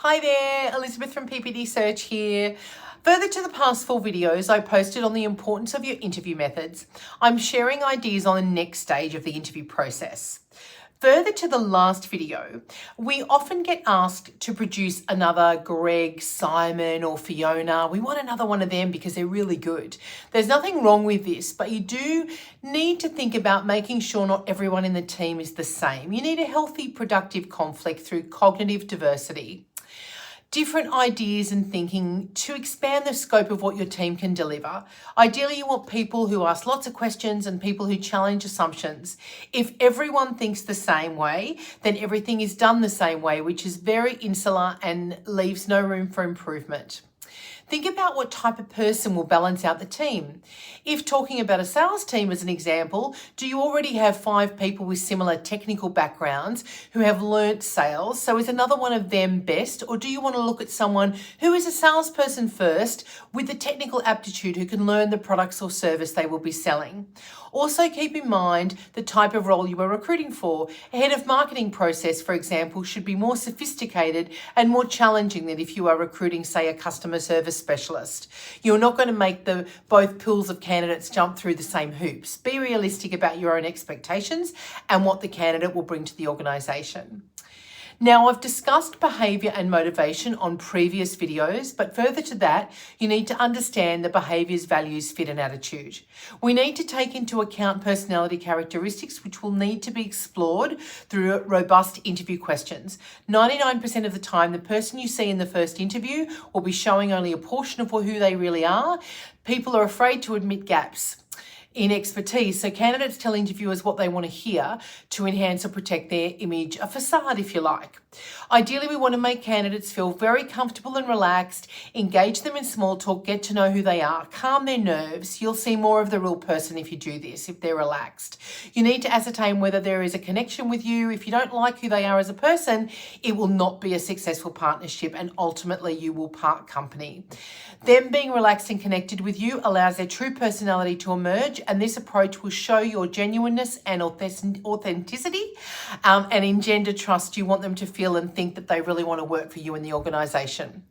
Hi there, Elizabeth from PPD Search here. Further to the past 4 videos I posted on the importance of your interview methods, I'm sharing ideas on the next stage of the interview process. Further to the last video, we often get asked to produce another Greg, Simon or Fiona. We want another one of them because they're really good. There's nothing wrong with this, but you do need to think about making sure not everyone in the team is the same. You need a healthy, productive conflict through cognitive diversity. Different ideas and thinking to expand the scope of what your team can deliver. Ideally, you want people who ask lots of questions and people who challenge assumptions. If everyone thinks the same way, then everything is done the same way, which is very insular and leaves no room for improvement. Think about what type of person will balance out the team. If talking about a sales team as an example, do you already have 5 people with similar technical backgrounds who have learnt sales? So is another one of them best? Or do you want to look at someone who is a salesperson first with the technical aptitude who can learn the products or service they will be selling? Also keep in mind the type of role you are recruiting for. A head of marketing process, for example, should be more sophisticated and more challenging than if you are recruiting, say, a customer service specialist. You're not going to make both pools of candidates jump through the same hoops. Be realistic about your own expectations and what the candidate will bring to the organisation. Now, I've discussed behaviour and motivation on previous videos, but further to that, you need to understand the behaviours, values, fit and attitude. We need to take into account personality characteristics, which will need to be explored through robust interview questions. 99% of the time, the person you see in the first interview will be showing only a portion of who they really are. People are afraid to admit gaps in expertise, so candidates tell interviewers what they want to hear to enhance or protect their image, a facade if you like. Ideally, we want to make candidates feel very comfortable and relaxed, engage them in small talk, get to know who they are, calm their nerves. You'll see more of the real person if you do this, if they're relaxed. You need to ascertain whether there is a connection with you. If you don't like who they are as a person, it will not be a successful partnership and ultimately you will part company. Them being relaxed and connected with you allows their true personality to emerge, and this approach will show your genuineness and authenticity and engender trust. You want them to feel and think that they really want to work for you in the organisation.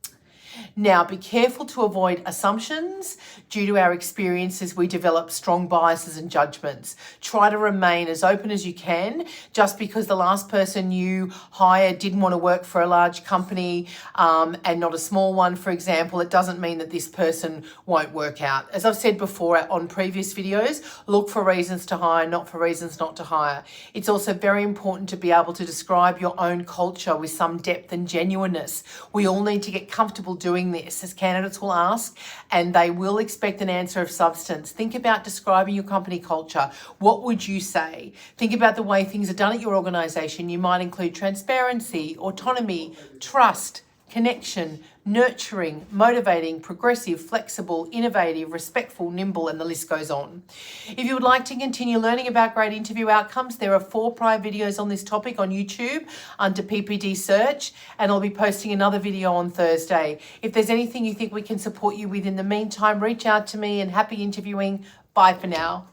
Now, be careful to avoid assumptions. Due to our experiences, we develop strong biases and judgments. Try to remain as open as you can. Just because the last person you hired didn't want to work for a large company and not a small one, for example, it doesn't mean that this person won't work out. As I've said before on previous videos, look for reasons to hire, not for reasons not to hire. It's also very important to be able to describe your own culture with some depth and genuineness. We all need to get comfortable doing this, as candidates will ask and they will expect an answer of substance. Think about describing your company culture. What would you say? Think about the way things are done at your organisation. You might include transparency, autonomy, trust, connection, nurturing, motivating, progressive, flexible, innovative, respectful, nimble, and the list goes on. If you would like to continue learning about great interview outcomes, there are 4 prior videos on this topic on YouTube under PPD Search, and I'll be posting another video on Thursday. If there's anything you think we can support you with in the meantime, reach out to me, and happy interviewing. Bye for now.